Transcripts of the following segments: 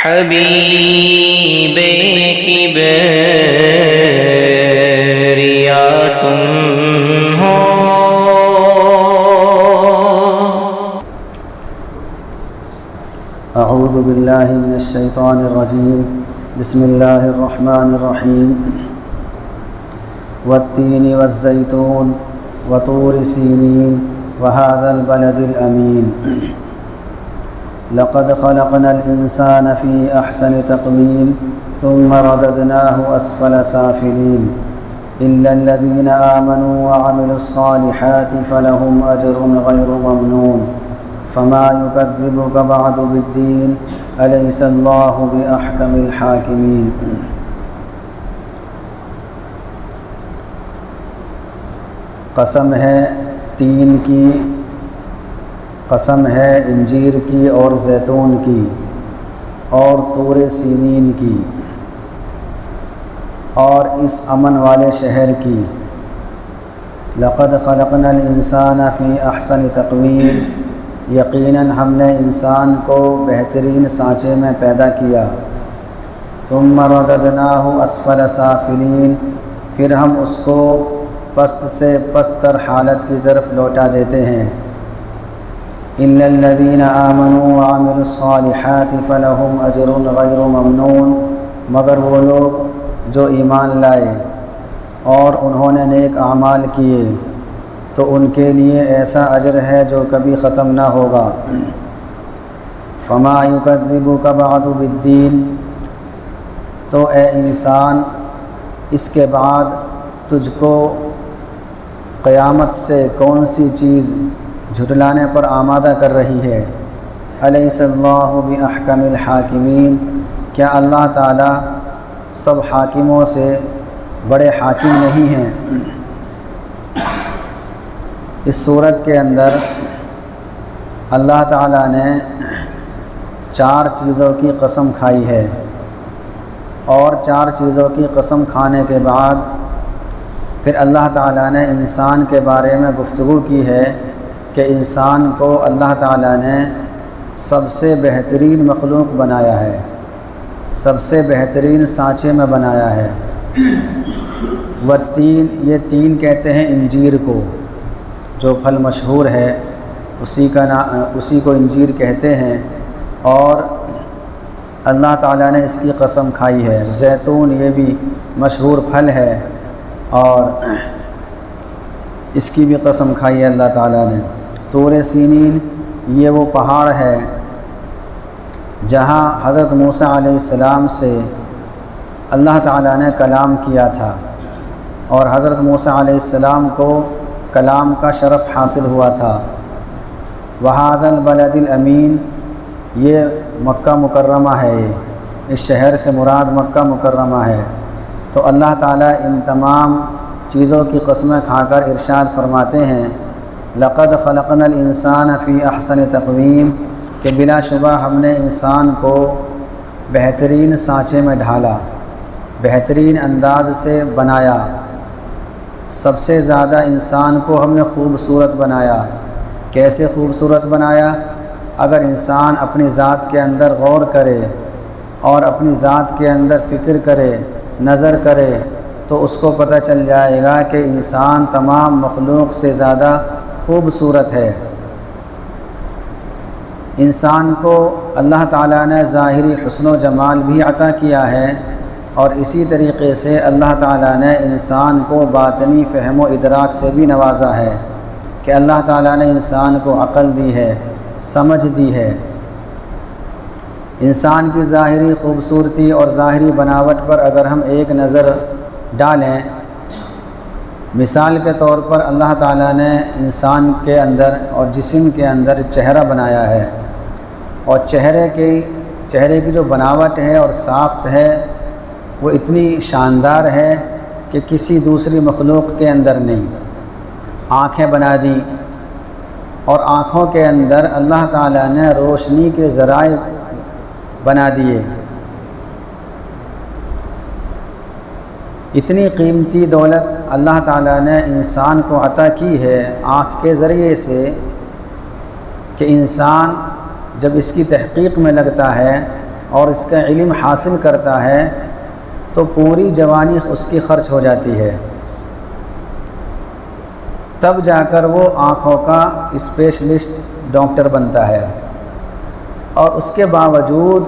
حبیب کبریا تم ہو. اعوذ باللہ من الشیطان الرجیم. بسم اللہ الرحمن الرحیم. والتین والزیتون وطور سینین وهذا البلد الأمين. لقد خلقنا الإنسان في أحسن تقويم ثم رددناه أسفل سافلين إلا الذين آمنوا وعملوا الصالحات فلهم أجر غير ممنون. فما يكذبك بعد بالدين أليس الله بأحكم الحاكمين. قسم ہے تین کی، قسم ہے انجیر کی اور زیتون کی اور طور سینین کی اور اس امن والے شہر کی. لقد خلقنا الانسان فی احسن تقویم، یقیناً ہم نے انسان کو بہترین سانچے میں پیدا کیا. ثم رددناہ اسفل سافلین، پھر ہم اس کو پست سے پستر حالت کی طرف لوٹا دیتے ہیں. الا الذین آمنوا وعملوا الصالحات فلهم اجر غیر ممنون، مگر وہ لوگ جو ایمان لائے اور انہوں نے نیک اعمال کیے تو ان کے لیے ایسا اجر ہے جو کبھی ختم نہ ہوگا. فما یکذبک بعد بالدین، تو اے انسان اس کے بعد تجھ کو قیامت سے کون سی چیز جھٹلانے پر آمادہ کر رہی ہے. الیس اللہ باحکم الحاکمین، کیا اللہ تعالی سب حاکموں سے بڑے حاکم نہیں ہیں؟ اس صورت کے اندر اللہ تعالی نے 4 چیزوں کی قسم کھائی ہے، اور 4 چیزوں کی قسم کھانے کے بعد پھر اللہ تعالیٰ نے انسان کے بارے میں گفتگو کی ہے کہ انسان کو اللہ تعالیٰ نے سب سے بہترین مخلوق بنایا ہے، سب سے بہترین سانچے میں بنایا ہے. والتین، یہ تین کہتے ہیں انجیر کو، جو پھل مشہور ہے اسی کو انجیر کہتے ہیں، اور اللہ تعالیٰ نے اس کی قسم کھائی ہے. زیتون، یہ بھی مشہور پھل ہے اور اس کی بھی قسم کھائی ہے اللہ تعالیٰ نے. طور سینین، یہ وہ پہاڑ ہے جہاں حضرت موسیٰ علیہ السلام سے اللہ تعالیٰ نے کلام کیا تھا، اور حضرت موسیٰ علیہ السلام کو کلام کا شرف حاصل ہوا تھا. وہذا البلد الامین، یہ مکہ مکرمہ ہے، اس شہر سے مراد مکہ مکرمہ ہے. تو اللہ تعالیٰ ان تمام چیزوں کی قسمیں کھا کر ارشاد فرماتے ہیں لقد خلقنا الانسان فی احسن تقویم، کہ بلا شبہ ہم نے انسان کو بہترین سانچے میں ڈھالا، بہترین انداز سے بنایا. سب سے زیادہ انسان کو ہم نے خوبصورت بنایا. کیسے خوبصورت بنایا؟ اگر انسان اپنی ذات کے اندر غور کرے اور اپنی ذات کے اندر فکر کرے، نظر کرے، تو اس کو پتہ چل جائے گا کہ انسان تمام مخلوق سے زیادہ خوبصورت ہے. انسان کو اللہ تعالیٰ نے ظاہری حسن و جمال بھی عطا کیا ہے، اور اسی طریقے سے اللہ تعالیٰ نے انسان کو باطنی فہم و ادراک سے بھی نوازا ہے کہ اللہ تعالیٰ نے انسان کو عقل دی ہے، سمجھ دی ہے. انسان کی ظاہری خوبصورتی اور ظاہری بناوٹ پر اگر ہم ایک نظر ڈالیں، مثال کے طور پر اللہ تعالیٰ نے انسان کے اندر اور جسم کے اندر چہرہ بنایا ہے، اور چہرے کی جو بناوٹ ہے اور ساخت ہے وہ اتنی شاندار ہے کہ کسی دوسری مخلوق کے اندر نہیں. آنکھیں بنا دی، اور آنکھوں کے اندر اللہ تعالیٰ نے روشنی کے ذرائع بنا دیے. اتنی قیمتی دولت اللہ تعالیٰ نے انسان کو عطا کی ہے آنکھ کے ذریعے سے کہ انسان جب اس کی تحقیق میں لگتا ہے اور اس کا علم حاصل کرتا ہے تو پوری جوانی اس کی خرچ ہو جاتی ہے، تب جا کر وہ آنکھوں کا اسپیشلسٹ ڈاکٹر بنتا ہے۔ اور اس کے باوجود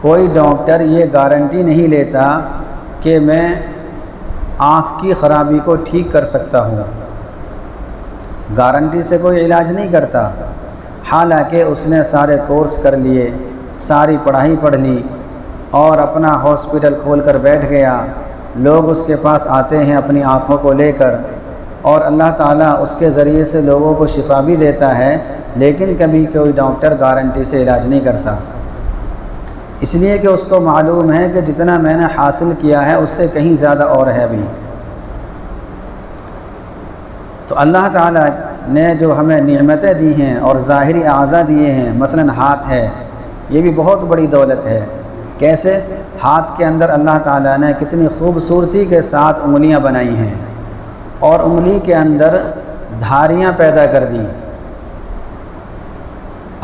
کوئی ڈاکٹر یہ گارنٹی نہیں لیتا کہ میں آنکھ کی خرابی کو ٹھیک کر سکتا ہوں، گارنٹی سے کوئی علاج نہیں کرتا، حالانکہ اس نے سارے کورس کر لیے، ساری پڑھائی پڑھ لی اور اپنا ہاسپٹل کھول کر بیٹھ گیا، لوگ اس کے پاس آتے ہیں اپنی آنکھوں کو لے کر، اور اللہ تعالیٰ اس کے ذریعے سے لوگوں کو شفا بھی دیتا ہے، لیکن کبھی کوئی ڈاکٹر گارنٹی سے علاج نہیں کرتا، اس لیے کہ اس کو معلوم ہے کہ جتنا میں نے حاصل کیا ہے اس سے کہیں زیادہ اور ہے ابھی۔ تو اللہ تعالیٰ نے جو ہمیں نعمتیں دی ہیں اور ظاہری اعضاء دیے ہیں، مثلا ہاتھ ہے، یہ بھی بہت بڑی دولت ہے۔ کیسے؟ ہاتھ کے اندر اللہ تعالیٰ نے کتنی خوبصورتی کے ساتھ انگلیاں بنائی ہیں اور انگلی کے اندر دھاریاں پیدا کر دی۔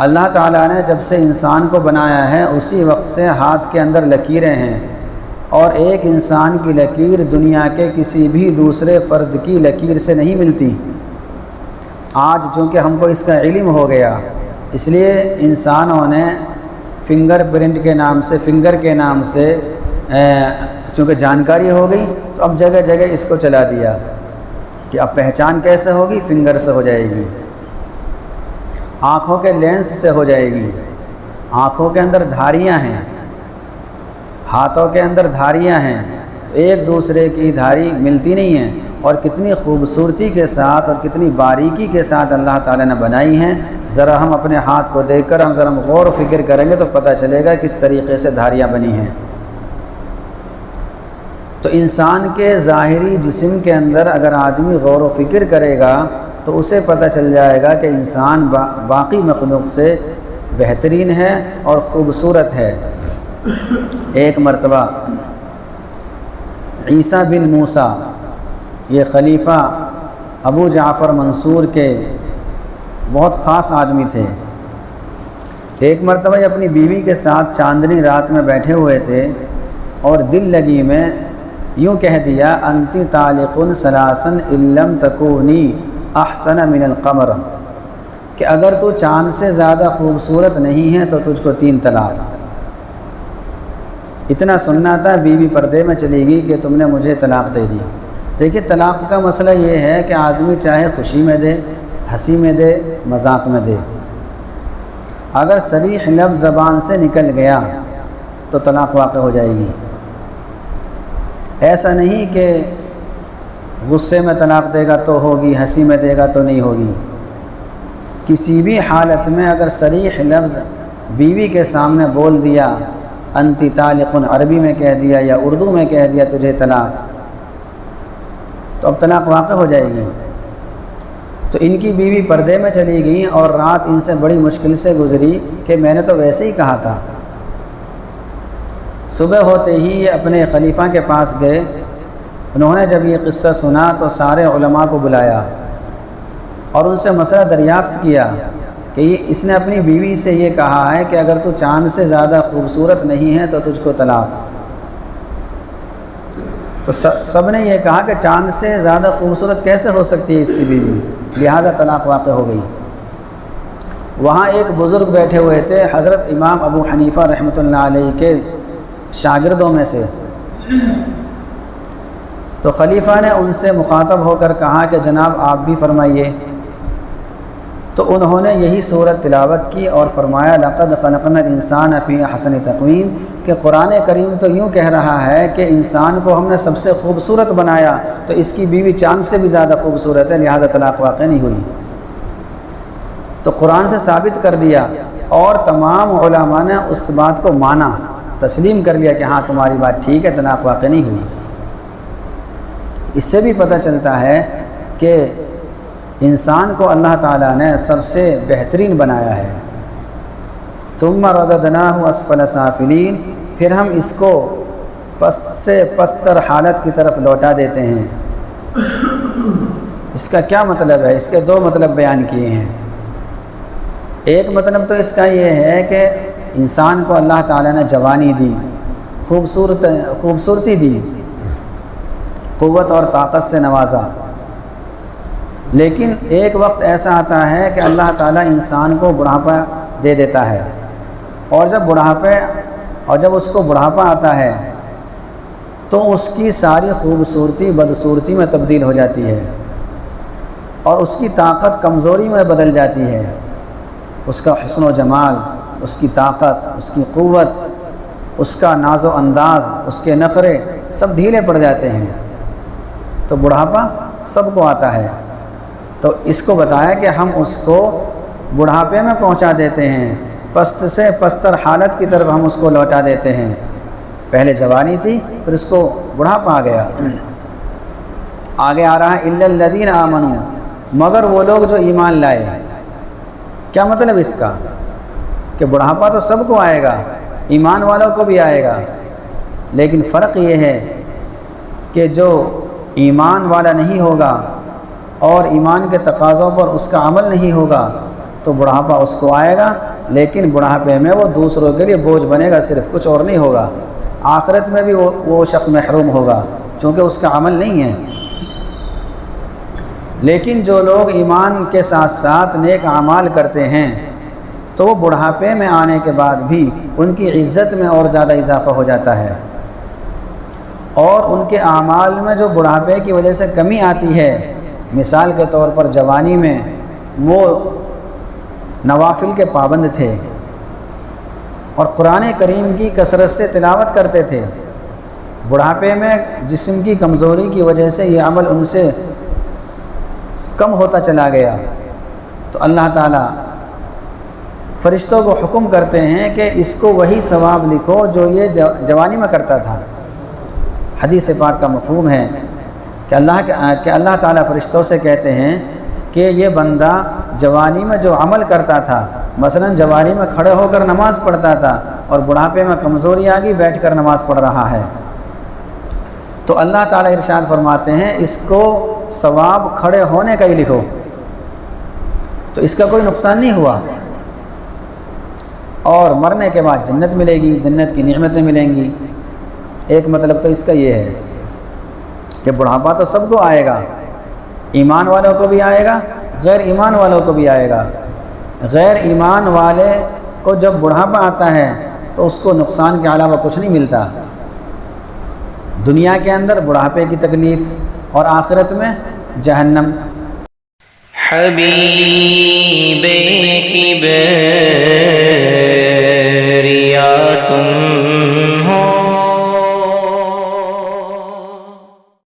اللہ تعالیٰ نے جب سے انسان کو بنایا ہے اسی وقت سے ہاتھ کے اندر لکیریں ہیں، اور ایک انسان کی لکیر دنیا کے کسی بھی دوسرے فرد کی لکیر سے نہیں ملتی۔ آج چونکہ ہم کو اس کا علم ہو گیا، اس لیے انسانوں نے فنگر پرنٹ کے نام سے، فنگر کے نام سے چونکہ جانکاری ہو گئی تو اب جگہ جگہ اس کو چلا دیا کہ اب پہچان کیسے ہوگی؟ فنگر سے ہو جائے گی، آنکھوں کے لینس سے ہو جائے گی، آنکھوں کے اندر دھاریاں ہیں، ہاتھوں کے اندر دھاریاں ہیں، تو ایک دوسرے کی دھاری ملتی نہیں ہیں، اور کتنی خوبصورتی کے ساتھ اور کتنی باریکی کے ساتھ اللہ تعالیٰ نے بنائی ہیں۔ ذرا ہم اپنے ہاتھ کو دیکھ کر ہم ذرا غور و فکر کریں گے تو پتہ چلے گا کس طریقے سے دھاریاں بنی ہیں۔ تو انسان کے ظاہری جسم کے اندر اگر آدمی غور و فکر کرے گا تو اسے پتہ چل جائے گا کہ انسان باقی مخلوق سے بہترین ہے اور خوبصورت ہے۔ ایک مرتبہ عیسیٰ بن موسیٰ، یہ خلیفہ ابو جعفر منصور کے بہت خاص آدمی تھے، ایک مرتبہ یہ اپنی بیوی کے ساتھ چاندنی رات میں بیٹھے ہوئے تھے اور دل لگی میں یوں کہہ دیا، انتی طالق ثلاثن ان لم تکونی احسن من القمر، کہ اگر تو چاند سے زیادہ خوبصورت نہیں ہے تو تجھ کو 3 طلاق۔ اتنا سننا تھا، بیوی پردے میں چلی گئی کہ تم نے مجھے طلاق دے دی۔ دیکھیے طلاق کا مسئلہ یہ ہے کہ آدمی چاہے خوشی میں دے، ہنسی میں دے، مذاق میں دے، اگر صریح لفظ زبان سے نکل گیا تو طلاق واقع ہو جائے گی۔ ایسا نہیں کہ غصے میں طلاق دے گا تو ہوگی، ہنسی میں دے گا تو نہیں ہوگی، کسی بھی حالت میں اگر صریح لفظ بیوی کے سامنے بول دیا، انتی طالق عربی میں کہہ دیا یا اردو میں کہہ دیا تجھے طلاق، تو اب طلاق واقع ہو جائے گی۔ تو ان کی بیوی پردے میں چلی گئی اور رات ان سے بڑی مشکل سے گزری کہ میں نے تو ویسے ہی کہا تھا۔ صبح ہوتے ہی یہ اپنے خلیفہ کے پاس گئے، انہوں نے جب یہ قصہ سنا تو سارے علماء کو بلایا اور ان سے مسئلہ دریافت کیا کہ اس نے اپنی بیوی سے یہ کہا ہے کہ اگر تو چاند سے زیادہ خوبصورت نہیں ہے تو تجھ کو طلاق۔ تو سب نے یہ کہا کہ چاند سے زیادہ خوبصورت کیسے ہو سکتی ہے اس کی بیوی، لہذا طلاق واقع ہو گئی۔ وہاں ایک بزرگ بیٹھے ہوئے تھے، حضرت امام ابو حنیفہ رحمۃ اللہ علیہ کے شاگردوں میں سے، تو خلیفہ نے ان سے مخاطب ہو کر کہا کہ جناب آپ بھی فرمائیے۔ تو انہوں نے یہی سورت تلاوت کی اور فرمایا لقد خلقنا الانسان فی احسن تقویم، کہ قرآن کریم تو یوں کہہ رہا ہے کہ انسان کو ہم نے سب سے خوبصورت بنایا، تو اس کی بیوی چاند سے بھی زیادہ خوبصورت ہے، لہذا طلاق واقع نہیں ہوئی۔ تو قرآن سے ثابت کر دیا اور تمام علماء نے اس بات کو مانا، تسلیم کر لیا کہ ہاں تمہاری بات ٹھیک ہے، طلاق واقع نہیں ہوئی۔ اس سے بھی پتہ چلتا ہے کہ انسان کو اللہ تعالیٰ نے سب سے بہترین بنایا ہے۔ ثم رددناہ اسفل سافلین، پھر ہم اس کو پست سے پستر حالت کی طرف لوٹا دیتے ہیں۔ اس کا کیا مطلب ہے؟ اس کے 2 مطلب بیان کیے ہیں۔ ایک مطلب تو اس کا یہ ہے کہ انسان کو اللہ تعالیٰ نے جوانی دی، خوبصورتی دی، قوت اور طاقت سے نوازا، لیکن ایک وقت ایسا آتا ہے کہ اللہ تعالیٰ انسان کو بڑھاپا دے دیتا ہے، اور جب اس کو بڑھاپا آتا ہے تو اس کی ساری خوبصورتی بدصورتی میں تبدیل ہو جاتی ہے، اور اس کی طاقت کمزوری میں بدل جاتی ہے، اس کا حسن و جمال، اس کی طاقت، اس کی قوت، اس کا ناز و انداز، اس کے نخرے سب ڈھیلے پڑ جاتے ہیں۔ تو بڑھاپا سب کو آتا ہے، تو اس کو بتایا کہ ہم اس کو بڑھاپے میں پہنچا دیتے ہیں، پست سے پستر حالت کی طرف ہم اس کو لوٹا دیتے ہیں۔ پہلے جوانی تھی، پھر اس کو بڑھاپا آ گیا۔ آگے آ رہا ہے الا الذین آمنوا، مگر وہ لوگ جو ایمان لائے۔ کیا مطلب اس کا؟ کہ بڑھاپا تو سب کو آئے گا، ایمان والوں کو بھی آئے گا، لیکن فرق یہ ہے کہ جو ایمان والا نہیں ہوگا اور ایمان کے تقاضوں پر اس کا عمل نہیں ہوگا تو بڑھاپا اس کو آئے گا، لیکن بڑھاپے میں وہ دوسروں کے لیے بوجھ بنے گا، صرف کچھ اور نہیں ہوگا۔ آخرت میں بھی وہ شخص محروم ہوگا چونکہ اس کا عمل نہیں ہے۔ لیکن جو لوگ ایمان کے ساتھ ساتھ نیک اعمال کرتے ہیں تو وہ بڑھاپے میں آنے کے بعد بھی ان کی عزت میں اور زیادہ اضافہ ہو جاتا ہے، اور ان کے اعمال میں جو بڑھاپے کی وجہ سے کمی آتی ہے، مثال کے طور پر جوانی میں وہ نوافل کے پابند تھے اور قرآن کریم کی کثرت سے تلاوت کرتے تھے، بڑھاپے میں جسم کی کمزوری کی وجہ سے یہ عمل ان سے کم ہوتا چلا گیا، تو اللہ تعالیٰ فرشتوں کو حکم کرتے ہیں کہ اس کو وہی ثواب لکھو جو یہ جوانی میں کرتا تھا۔ حدیث پاک کا مفہوم ہے کہ اللہ تعالیٰ فرشتوں سے کہتے ہیں کہ یہ بندہ جوانی میں جو عمل کرتا تھا، مثلا جوانی میں کھڑے ہو کر نماز پڑھتا تھا اور بڑھاپے میں کمزوری آ گئی، بیٹھ کر نماز پڑھ رہا ہے، تو اللہ تعالیٰ ارشاد فرماتے ہیں اس کو ثواب کھڑے ہونے کا ہی لکھو، تو اس کا کوئی نقصان نہیں ہوا، اور مرنے کے بعد جنت ملے گی، جنت کی نعمتیں ملیں گی۔ ایک مطلب تو اس کا یہ ہے کہ بڑھاپا تو سب کو آئے گا، ایمان والوں کو بھی آئے گا، غیر ایمان والوں کو بھی آئے گا۔ غیر ایمان والے کو جب بڑھاپا آتا ہے تو اس کو نقصان کے علاوہ کچھ نہیں ملتا، دنیا کے اندر بڑھاپے کی تکلیف اور آخرت میں جہنم۔ حبیب کی بیریاں تم